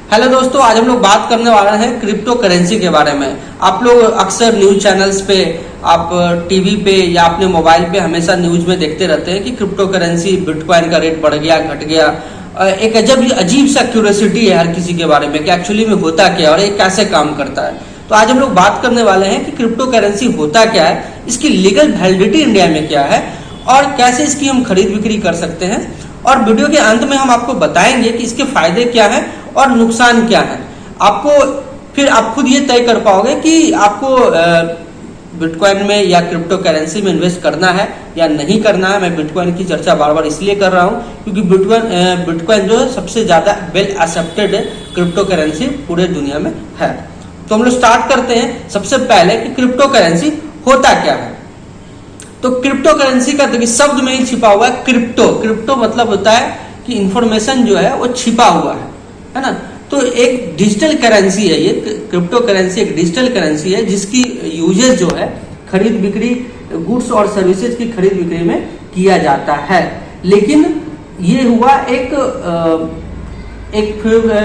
Hello दोस्तों, आज हम लोग बात करने वाले हैं क्रिप्टो करेंसी के बारे में। आप लोग अक्सर न्यूज चैनल्स पे, आप टीवी पे या अपने मोबाइल पे हमेशा न्यूज में देखते रहते हैं कि क्रिप्टो करेंसी बिटकॉइन का रेट बढ़ गया, घट गया। एक अजीब सा क्यूरियोसिटी है हर किसी के बारे में कि एक्चुअली में होता क्या है और ये कैसे काम करता है। तो आज हम लोग बात करने वाले हैं कि क्रिप्टो करेंसी होता क्या है, इसकी लीगल वैलिडिटी इंडिया में क्या है और कैसे इसकी हम खरीद बिक्री कर सकते हैं। और वीडियो के अंत में हम आपको बताएंगे कि इसके फायदे क्या हैं और नुकसान क्या है। आपको फिर आप खुद ये तय कर पाओगे कि आपको बिटकॉइन में या क्रिप्टो करेंसी में इन्वेस्ट करना है या नहीं करना है। मैं बिटकॉइन की चर्चा बार बार इसलिए कर रहा हूँ क्योंकि बिटकॉइन जो है सबसे ज्यादा वेल एक्सेप्टेड क्रिप्टो करेंसी पूरे दुनिया में है। तो हम लोग स्टार्ट करते हैं सबसे पहले कि क्रिप्टो करेंसी होता क्या है। तो क्रिप्टो करेंसी का देखिए शब्द में ही छिपा हुआ है क्रिप्टो। क्रिप्टो मतलब होता है कि इंफॉर्मेशन जो है वो छिपा हुआ है ना। तो एक डिजिटल करेंसी है, ये क्रिप्टो करेंसी एक डिजिटल करेंसी है जिसकी यूजेज जो है खरीद बिक्री, गुड्स और सर्विसेज की खरीद बिक्री में किया जाता है। लेकिन ये हुआ एक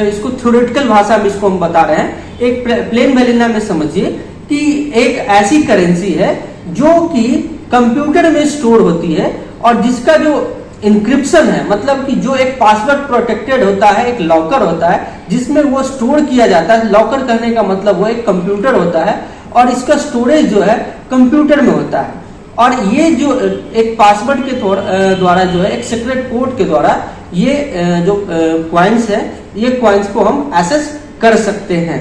इसको थ्योरेटिकल भाषा में इसको हम बता रहे हैं, एक प्लेन वैलिना में समझिए कि एक ऐसी करेंसी है जो कि कंप्यूटर में स्टोर होती है और जिसका जो इंक्रिप्शन है, मतलब कि जो एक पासवर्ड प्रोटेक्टेड होता है, एक लॉकर होता है जिसमें वो स्टोर किया जाता है। लॉकर कहने का मतलब वो एक कंप्यूटर होता है और इसका स्टोरेज जो है कंप्यूटर में होता है। और ये जो एक पासवर्ड के द्वारा जो है एक सीक्रेट कोड के द्वारा ये जो क्वाइंस है, ये क्वाइंस को हम एक्सेस कर सकते हैं।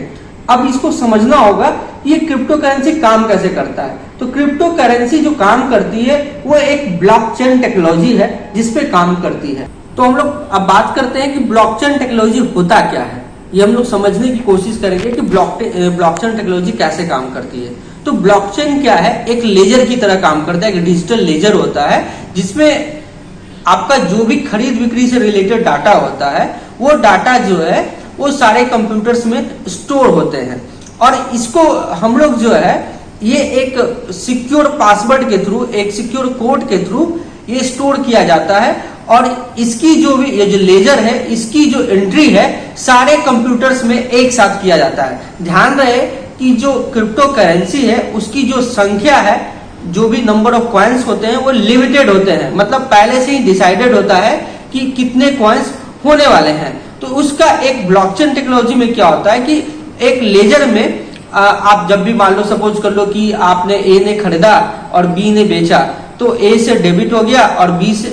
अब इसको समझना होगा कि ये क्रिप्टो करेंसी काम कैसे करता है। तो क्रिप्टो करेंसी जो काम करती है वो एक ब्लॉकचेन टेक्नोलॉजी है जिसपे काम करती है। तो हम लोग अब बात करते हैं कि ब्लॉकचेन टेक्नोलॉजी होता क्या है। ये हम लोग समझने की कोशिश करेंगे कि ब्लॉकचेन टेक्नोलॉजी कैसे काम करती है। तो ब्लॉकचेन क्या है, एक लेजर की तरह काम करता है, एक डिजिटल लेजर होता है जिसमें आपका जो भी खरीद बिक्री से रिलेटेड डाटा होता है वो डाटा जो है वो सारे कंप्यूटर्स में स्टोर होते हैं। और इसको हम लोग जो है ये एक सिक्योर पासवर्ड के थ्रू, एक सिक्योर कोड के थ्रू ये स्टोर किया जाता है। और इसकी जो भी ये जो लेजर है, इसकी जो एंट्री है सारे कंप्यूटर्स में एक साथ किया जाता है। ध्यान रहे कि जो क्रिप्टो करेंसी है उसकी जो संख्या है, जो भी नंबर ऑफ कॉइन्स होते हैं वो लिमिटेड होते हैं, मतलब पहले से ही डिसाइडेड होता है कि कितने कॉइन्स होने वाले हैं। तो उसका एक ब्लॉकचेन टेक्नोलॉजी में क्या होता है कि एक लेजर में आप जब भी मान लो, सपोज कर लो कि आपने ए ने खरीदा और बी ने बेचा, तो ए से डेबिट हो गया और बी से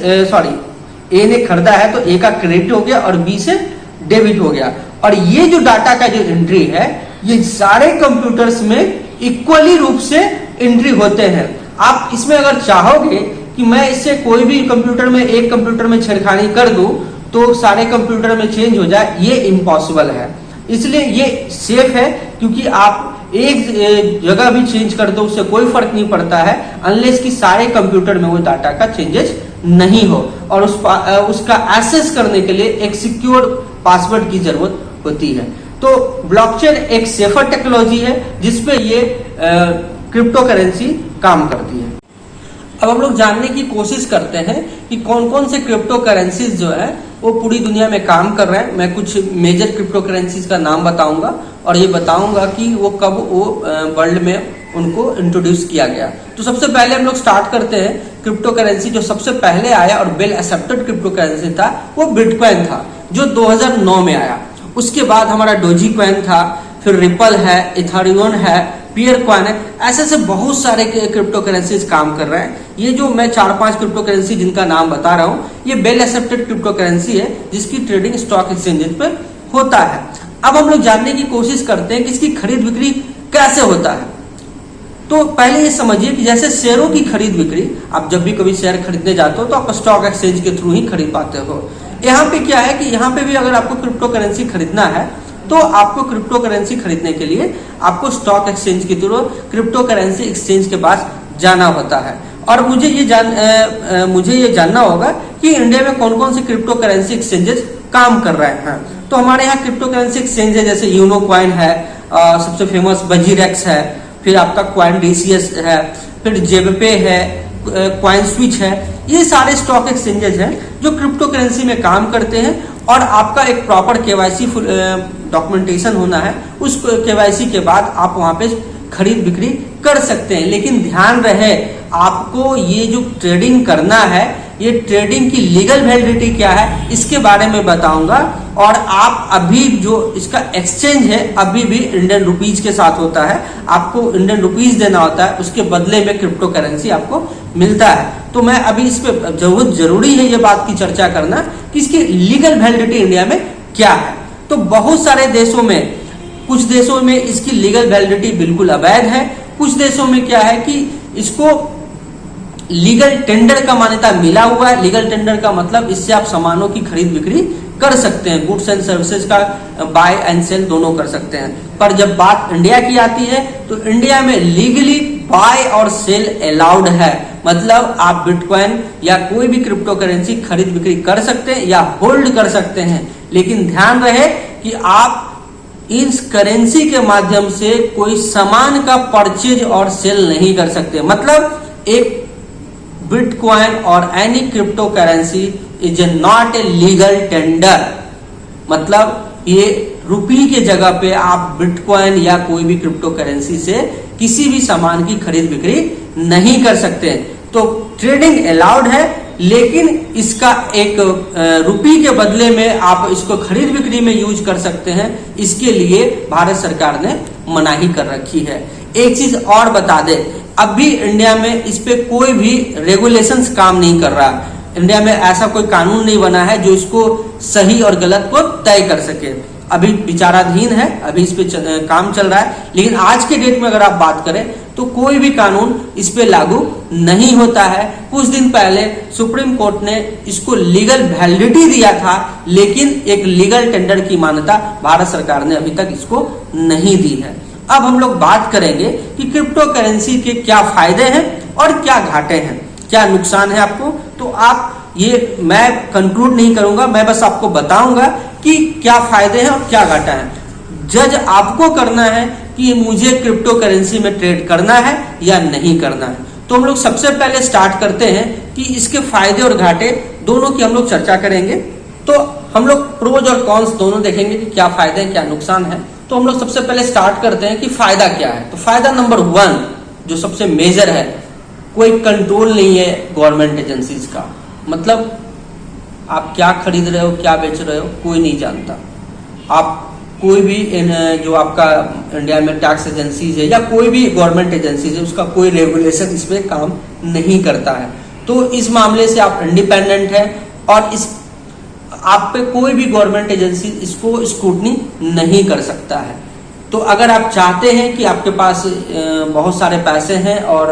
ए ने खरीदा है तो ए का क्रेडिट हो गया और बी से डेबिट हो गया। और ये जो डाटा का जो एंट्री है ये सारे कंप्यूटर्स में इक्वली रूप से एंट्री होते हैं। आप इसमें अगर चाहोगे कि मैं इससे कोई भी कंप्यूटर में, एक कंप्यूटर में छेड़खानी कर दूं तो सारे कंप्यूटर में चेंज हो जाए, ये इम्पॉसिबल है। इसलिए ये सेफ है क्योंकि आप एक जगह भी चेंज कर दो उससे कोई फर्क नहीं पड़ता है, अनलेस कि सारे कंप्यूटर में वो डाटा का चेंजेस नहीं हो। और उसका एक्सेस करने के लिए एक सिक्योर पासवर्ड की जरूरत होती है। तो ब्लॉकचेन एक सेफर टेक्नोलॉजी है जिसपे ये क्रिप्टो करेंसी काम करती है। अब हम लोग जानने की कोशिश करते हैं कि कौन कौन से क्रिप्टो करेंसीज जो है वो पूरी दुनिया में काम कर रहे हैं। मैं कुछ मेजर क्रिप्टो करेंसीज का नाम बताऊंगा और ये बताऊंगा कि वो कब वो वर्ल्ड में उनको इंट्रोड्यूस किया गया। तो सबसे पहले हम लोग स्टार्ट करते हैं क्रिप्टो करेंसी जो सबसे पहले आया और वेल एक्सेप्टेड क्रिप्टो करेंसी था वो बिटकॉइन था जो 2009 में आया। उसके बाद हमारा डोजी कॉइन था, फिर रिपल है, इथेरियम है, पियर कॉइन है। ऐसे बहुत सारे क्रिप्टो करेंसीज काम कर रहे हैं। ये जो मैं 4-5 क्रिप्टो करेंसी जिनका नाम बता रहा हूँ ये वेल एक्सेप्टेड क्रिप्टो करेंसी है जिसकी ट्रेडिंग स्टॉक एक्सचेंजेस पर होता है। अब हम लोग जानने की कोशिश करते हैं कि इसकी खरीद बिक्री कैसे होता है। तो पहले ये समझिए कि जैसे शेयरों की खरीद बिक्री, आप जब भी कभी शेयर खरीदने जाते हो तो आप स्टॉक एक्सचेंज के थ्रू ही खरीद पाते हो। यहाँ पे क्या है कि यहाँ पे भी अगर आपको क्रिप्टो करेंसी खरीदना है तो आपको क्रिप्टो करेंसी खरीदने के लिए आपको स्टॉक एक्सचेंज के थ्रू क्रिप्टो करेंसी एक्सचेंज के पास जाना होता है। और मुझे ये जानना होगा कि इंडिया में कौन कौन से क्रिप्टो करेंसी एक्सचेंजेस काम कर रहे हैं। तो हमारे यहाँ क्रिप्टो करेंसी एक्सचेंज है जैसे यूनो कॉइन है, सबसे फेमस बजीरेक्स है, फिर आपका कॉइन डीसीएस है, फिर जेबपे है, कॉइन स्विच है। ये सारे स्टॉक एक्सचेंजेस हैं जो क्रिप्टो करेंसी में काम करते हैं और आपका एक प्रॉपर केवाईसी डॉक्यूमेंटेशन होना है। उस केवाईसी के बाद आप वहां पे खरीद बिक्री कर सकते हैं। लेकिन ध्यान रहे, आपको ये जो ट्रेडिंग करना है, ये ट्रेडिंग की लीगल वैलिडिटी क्या है इसके बारे में बताऊंगा। और आप अभी जो इसका एक्सचेंज है अभी भी इंडियन रुपीज के साथ होता है, आपको इंडियन रुपीज देना होता है, उसके बदले में क्रिप्टो करेंसी आपको मिलता है। तो मैं अभी इस पे बहुत जरूरी है ये बात की चर्चा करना कि इसकी लीगल वैलिडिटी इंडिया में क्या है। तो बहुत सारे देशों में, कुछ देशों में इसकी लीगल वैलिडिटी बिल्कुल अवैध है, कुछ देशों में क्या है कि इसको लीगल टेंडर का मान्यता मिला हुआ है। लीगल टेंडर का मतलब इससे आप सामानों की खरीद बिक्री कर सकते हैं, गुड्स एंड सर्विसेज का बाय एंड सेल दोनों कर सकते हैं। पर जब बात इंडिया की आती है तो इंडिया में लीगली बाय और सेल अलाउड है, मतलब आप बिटकॉइन या कोई भी क्रिप्टो करेंसी खरीद बिक्री कर सकते हैं या होल्ड कर सकते हैं। लेकिन ध्यान रहे कि आप इस करेंसी के माध्यम से कोई सामान का परचेज और सेल नहीं कर सकते। मतलब एक बिटकॉइन और any crypto currency is not a legal tender, मतलब ये रुपी के जगह पे आप बिटकॉइन या कोई भी क्रिप्टो करेंसी से किसी भी सामान की खरीद बिक्री नहीं कर सकते। तो ट्रेडिंग अलाउड है, लेकिन इसका एक रुपी के बदले में आप इसको खरीद बिक्री में यूज कर सकते हैं, इसके लिए भारत सरकार ने मनाही कर रखी है। एक चीज और बता दे, अभी इंडिया में इस पे कोई भी रेगुलेशंस काम नहीं कर रहा। इंडिया में ऐसा कोई कानून नहीं बना है जो इसको सही और गलत को तय कर सके। अभी विचाराधीन है, अभी इस पे काम चल रहा है। लेकिन आज के डेट में अगर आप बात करें तो कोई भी कानून इस पे लागू नहीं होता है। कुछ दिन पहले सुप्रीम कोर्ट ने इसको लीगल वैलिडिटी दिया था, लेकिन एक लीगल टेंडर की मान्यता भारत सरकार ने अभी तक इसको नहीं दी है। अब हम लोग बात करेंगे कि क्रिप्टो करेंसी के क्या फायदे हैं और क्या घाटे हैं, क्या नुकसान है आपको। तो आप ये मैं कंक्लूड नहीं करूंगा, मैं बस आपको बताऊंगा कि क्या फायदे हैं और क्या घाटा है। जज आपको करना है कि मुझे क्रिप्टो करेंसी में ट्रेड करना है या नहीं करना है। तो हम लोग सबसे पहले स्टार्ट करते हैं कि इसके फायदे और घाटे दोनों की हम लोग चर्चा करेंगे। तो हम लोग प्रोज और कॉन्स दोनों देखेंगे कि क्या फायदे हैं क्या नुकसान है। तो हम लोग सबसे पहले स्टार्ट करते हैं कि फायदा क्या है। तो फायदा नंबर 1 जो सबसे मेजर है, कोई कंट्रोल नहीं है गवर्नमेंट एजेंसीज का। मतलब आप क्या खरीद रहे हो क्या बेच रहे हो कोई नहीं जानता। आप कोई भी जो आपका इंडिया में टैक्स एजेंसीज है या कोई भी गवर्नमेंट एजेंसीज है उसका कोई रेगुलेशन इस पे काम नहीं करता है। तो इस मामले से आप इंडिपेंडेंट है और इस आप पे कोई भी गवर्नमेंट एजेंसी इसको स्क्रूटनी नहीं कर सकता है। तो अगर आप चाहते हैं कि आपके पास बहुत सारे पैसे हैं और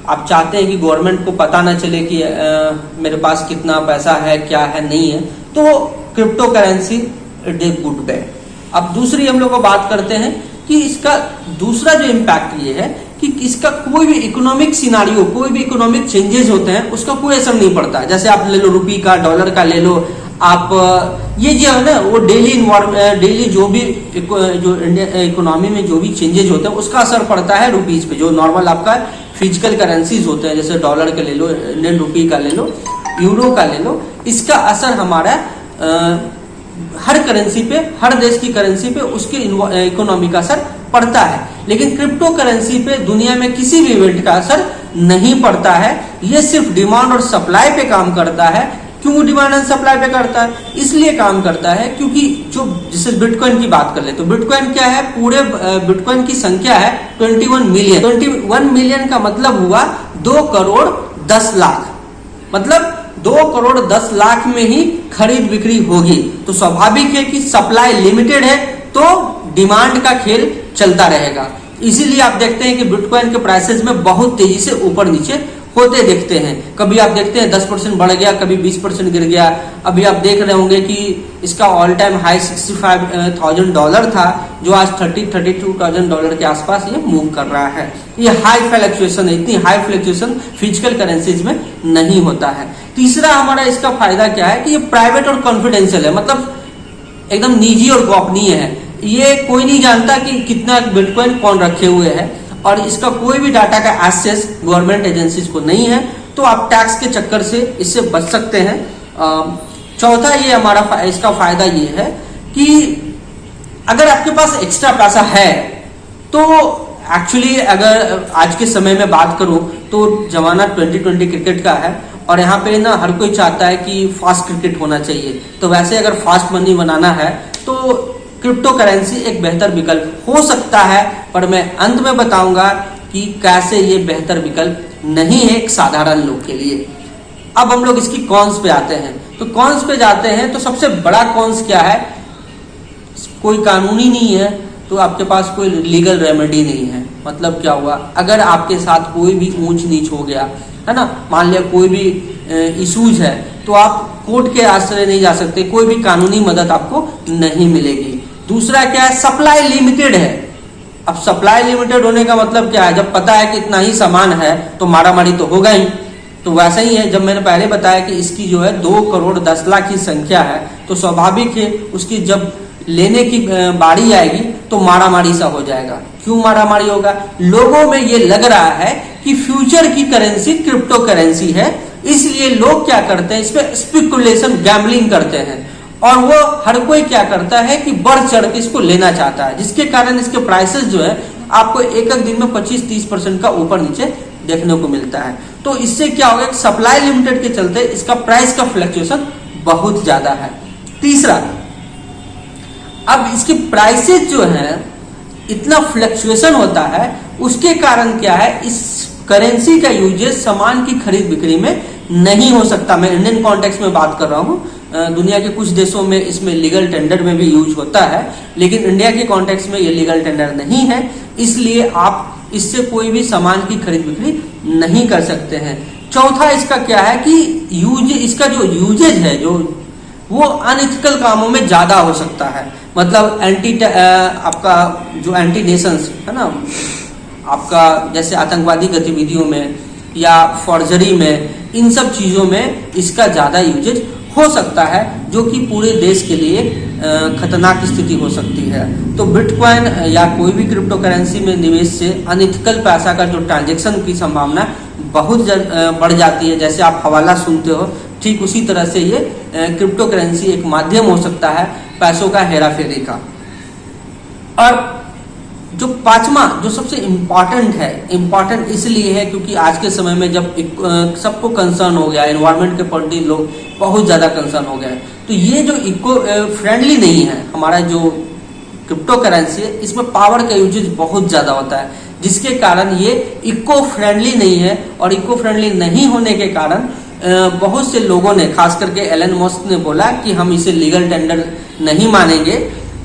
आप चाहते हैं कि गवर्नमेंट को पता ना चले कि मेरे पास कितना पैसा है क्या है नहीं है, तो crypto currency it is good way. अब दूसरी हम लोग को बात करते हैं कि इसका दूसरा जो इम्पैक्ट ये है कि इसका कोई भी इकोनॉमिक सिनारियो, कोई भी इकोनॉमिक चेंजेस होते हैं उसका कोई असर नहीं पड़ता है। जैसे आप ले लो रुपी का, डॉलर का ले लो आप, ये जो है ना वो डेली जो भी जो इंडियन इकोनॉमी में जो भी चेंजेस होते हैं उसका असर पड़ता है रुपीज पे। जो नॉर्मल आपका फिजिकल करेंसीज होते हैं जैसे डॉलर का ले लो, इंडियन रुपी का ले लो, यूरो का ले लो, इसका असर हमारा हर करेंसी पे, हर देश की करेंसी पे उसके इकोनॉमी का असर पड़ता है। लेकिन क्रिप्टो करेंसी पे दुनिया में किसी भी इवेंट का असर नहीं पड़ता है। ये सिर्फ डिमांड और सप्लाई पे काम करता है। क्यों डिमांड एंड सप्लाई पे करता है? इसलिए काम करता है क्योंकि जो जैसे बिटकॉइन की बात कर ले तो बिटकॉइन क्या है, पूरे बिटकॉइन की संख्या है 21 मिलियन। 21 मिलियन का मतलब हुआ 2 करोड़ 10 लाख, मतलब 2 करोड़ 10 लाख में ही खरीद बिक्री होगी। तो स्वाभाविक है कि सप्लाई लिमिटेड है तो डिमांड का खेल चलता रहेगा। इसीलिए आप देखते हैं कि बिटकॉइन के प्राइसेस में बहुत तेजी से ऊपर नीचे होते देखते हैं। कभी आप देखते हैं 10% बढ़ गया, कभी 20% गिर गया। अभी आप देख रहे होंगे कि इसका ऑल टाइम हाई $65,000 था, जो आज $32,000 के आसपास ये मूव कर रहा है। ये हाई फ्लक्चुएशन है, इतनी हाई फ्लक्चुएशन फिजिकल करेंसीज में नहीं होता है। तीसरा हमारा इसका फायदा क्या है कि ये प्राइवेट और कॉन्फिडेंशियल है, मतलब एकदम निजी और गोपनीय है। ये कोई नहीं जानता कि कितना बिटकॉइन कौन रखे हुए है और इसका कोई भी डाटा का एक्सेस गवर्नमेंट एजेंसीज को नहीं है। तो आप टैक्स के चक्कर से इससे बच सकते हैं। चौथा ये हमारा इसका फायदा ये है कि अगर आपके पास एक्स्ट्रा पैसा है तो एक्चुअली अगर आज के समय में बात करूं तो जमाना 2020 क्रिकेट का है और यहाँ पे ना हर कोई चाहता है कि फास्ट क्रिकेट होना चाहिए। तो वैसे अगर फास्ट मनी बनाना है तो क्रिप्टो करेंसी एक बेहतर विकल्प हो सकता है, पर मैं अंत में बताऊंगा कि कैसे ये बेहतर विकल्प नहीं है एक साधारण लोग के लिए। अब हम लोग इसकी कॉन्स पे आते हैं। तो कॉन्स पे जाते हैं तो सबसे बड़ा कॉन्स क्या है, कोई कानूनी नहीं है तो आपके पास कोई लीगल रेमेडी नहीं है। मतलब क्या हुआ, अगर आपके साथ कोई भी ऊंच नीच हो गया है ना, मान लिया कोई भी इश्यूज है, तो आप कोर्ट के आश्रय नहीं जा सकते, कोई भी कानूनी मदद आपको नहीं मिलेगी। दूसरा क्या है, सप्लाई लिमिटेड है। अब सप्लाई लिमिटेड होने का मतलब क्या है, जब पता है कि इतना ही सामान है तो मारामारी तो होगा ही। तो वैसा ही है, जब मैंने पहले बताया कि इसकी जो है 2 करोड़ 10 लाख की संख्या है, तो स्वाभाविक है उसकी जब लेने की बारी आएगी तो मारामारी सा हो जाएगा। क्यों मारामारी होगा, लोगों में ये लग रहा है कि फ्यूचर की करेंसी क्रिप्टो करेंसी है, इसलिए लोग क्या करते हैं, इस पे स्पेकुलेशन गैम्बलिंग करते हैं और वो हर कोई क्या करता है कि बढ़ चढ़ के इसको लेना चाहता है, जिसके कारण इसके प्राइसेस जो है आपको एक दिन में 25-30% का ऊपर नीचे देखने को मिलता है। तो इससे क्या होगा, सप्लाई लिमिटेड के चलते इसका प्राइस का फ्लक्चुएशन बहुत ज्यादा है। तीसरा, अब इसकी प्राइसेस जो है इतना फ्लक्चुएशन होता है, उसके कारण क्या है, इस करेंसी का यूजेस सामान की खरीद बिक्री में नहीं हो सकता। मैं इंडियन कॉन्टेक्स्ट में बात कर रहा हूँ, दुनिया के कुछ देशों में इसमें लीगल टेंडर में भी यूज होता है, लेकिन इंडिया के कॉन्टेक्स्ट में ये लीगल टेंडर नहीं है, इसलिए आप इससे कोई भी सामान की खरीद बिक्री नहीं कर सकते हैं। चौथा इसका क्या है कि इसका जो यूजेज है जो वो अनइथिकल कामों में ज्यादा हो सकता है। मतलब आपका जो एंटी नेशंस है ना, आपका जैसे आतंकवादी गतिविधियों में या फॉर्जरी में, इन सब चीजों में इसका ज्यादा यूजेज हो सकता है, जो कि पूरे देश के लिए खतरनाक स्थिति हो सकती है। तो बिटकॉइन या कोई भी क्रिप्टो करेंसी में निवेश से अनइथिकल पैसा का जो ट्रांजैक्शन की संभावना बहुत बढ़ जाती है। जैसे आप हवाला सुनते हो, ठीक उसी तरह से ये क्रिप्टो करेंसी एक माध्यम हो सकता है पैसों का हेरा फेरी का। और जो पांचवा, जो सबसे इम्पॉर्टेंट इसलिए है क्योंकि आज के समय में जब सबको कंसर्न हो गया, एनवायरनमेंट के प्रति लोग बहुत ज्यादा कंसर्न हो गए, तो ये जो इको फ्रेंडली नहीं है हमारा जो क्रिप्टो करेंसी है, इसमें पावर का यूजेज बहुत ज्यादा होता है, जिसके कारण ये इको फ्रेंडली नहीं है। और इको फ्रेंडली नहीं होने के कारण बहुत से लोगों ने, खास करके एलन मस्क ने बोला कि हम इसे लीगल टेंडर नहीं मानेंगे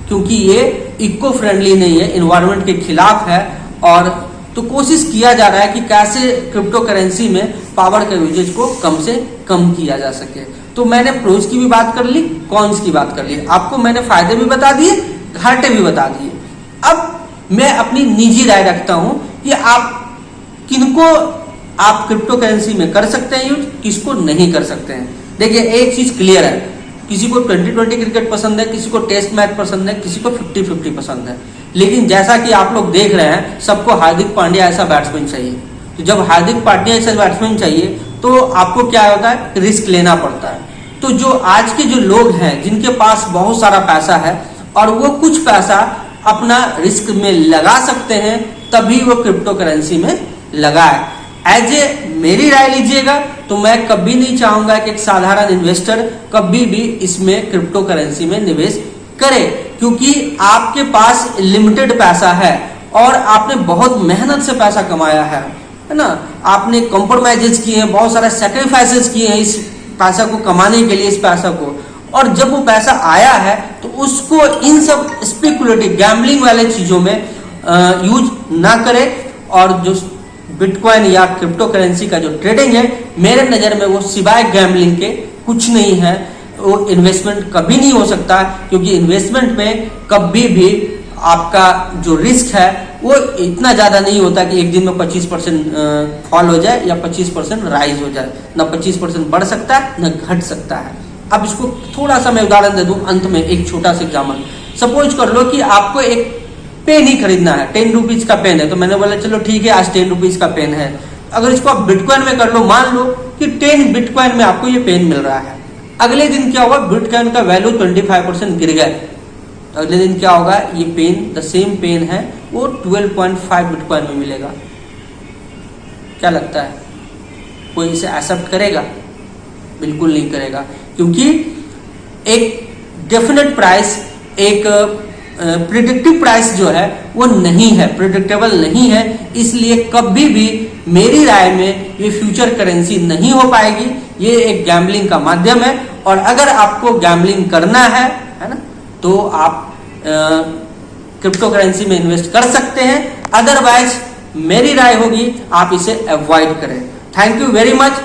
क्योंकि ये इको फ्रेंडली नहीं है, एनवायरनमेंट के खिलाफ है। और तो कोशिश किया जा रहा है कि कैसे क्रिप्टो करेंसी में पावर के यूजेज को कम से कम किया जा सके। तो मैंने प्रोज की भी बात कर ली, कॉन्स की बात कर ली, आपको मैंने फायदे भी बता दिए, घाटे भी बता दिए। अब मैं अपनी निजी राय रखता हूं कि आप किनको आप क्रिप्टो करेंसी में कर सकते हैं यूज, किसको नहीं कर सकते हैं। देखिए एक चीज क्लियर है, किसी को 2020 क्रिकेट पसंद है, किसी को टेस्ट मैच पसंद है, किसी को 50-50 पसंद है। लेकिन जैसा कि आप लोग देख रहे हैं, सबको हार्दिक पांड्या ऐसा बैट्समैन चाहिए। तो जब हार्दिक पांड्या ऐसा बैट्समैन चाहिए तो आपको क्या होता है, रिस्क लेना पड़ता है। तो जो आज के जो लोग हैं जिनके पास बहुत सारा पैसा है और वो कुछ पैसा अपना रिस्क में लगा सकते हैं, तभी वो क्रिप्टो करेंसी में लगाए। एज ए मेरी राय लीजिएगा तो मैं कभी नहीं चाहूंगा कि एक साधारण इन्वेस्टर कभी भी इसमें क्रिप्टो करेंसी में निवेश करे, क्योंकि आपके पास लिमिटेड पैसा है और आपने बहुत मेहनत से पैसा कमाया है ना, आपने कॉम्प्रोमाइजेस किए हैं, बहुत सारे सैक्रिफाइसेस किए हैं इस पैसा को कमाने के लिए, इस पैसा को। और जब वो पैसा आया है तो उसको इन सब स्पेकुलेटिव गैम्बलिंग वाले चीजों में यूज ना करें। और जो बिटकॉइन या क्रिप्टो करेंसी का जो ट्रेडिंग है, मेरे नजर में वो सिवाय गैम्बलिंग के कुछ नहीं है। वो इन्वेस्टमेंट कभी नहीं हो सकता, क्योंकि इन्वेस्टमेंट में कभी भी आपका जो रिस्क है वो इतना ज्यादा नहीं होता कि एक दिन में 25% फॉल हो जाए या 25% राइज हो जाए। ना 25% बढ़ सकता है न घट सकता है। अब इसको थोड़ा सा मैं उदाहरण दे दूं अंत में, एक छोटा सा एग्जाम्पल। सपोज कर लो कि आपको एक पेन ही खरीदना है, 10 रुपीज का पेन है, तो मैंने बोला चलो ठीक है आज 10 रुपीज का पेन है। अगर इसको आप बिटकॉइन में कर लो, मान लो कि 10 बिटकॉइन में आपको ये पेन मिल रहा है, अगले दिन क्या होगा, बिटकॉइन का वैल्यू 25% गिर गया, तो अगले दिन क्या होगा, ये पेन, द सेम पेन है वो 12.5 बिटकॉइन में मिलेगा। क्या लगता है कोई इसे एक्सेप्ट करेगा? बिल्कुल नहीं करेगा, क्योंकि एक डेफिनेट प्राइस, एक प्रिडिक्टिव प्राइस जो है वो नहीं है, प्रिडिक्टेबल नहीं है, इसलिए कभी भी मेरी राय में ये फ्यूचर करेंसी नहीं हो पाएगी। ये एक गैम्बलिंग का माध्यम है, और अगर आपको गैम्बलिंग करना है ना, तो आप क्रिप्टो करेंसी में इन्वेस्ट कर सकते हैं, अदरवाइज मेरी राय होगी आप इसे अवॉइड करें। Thank you very much.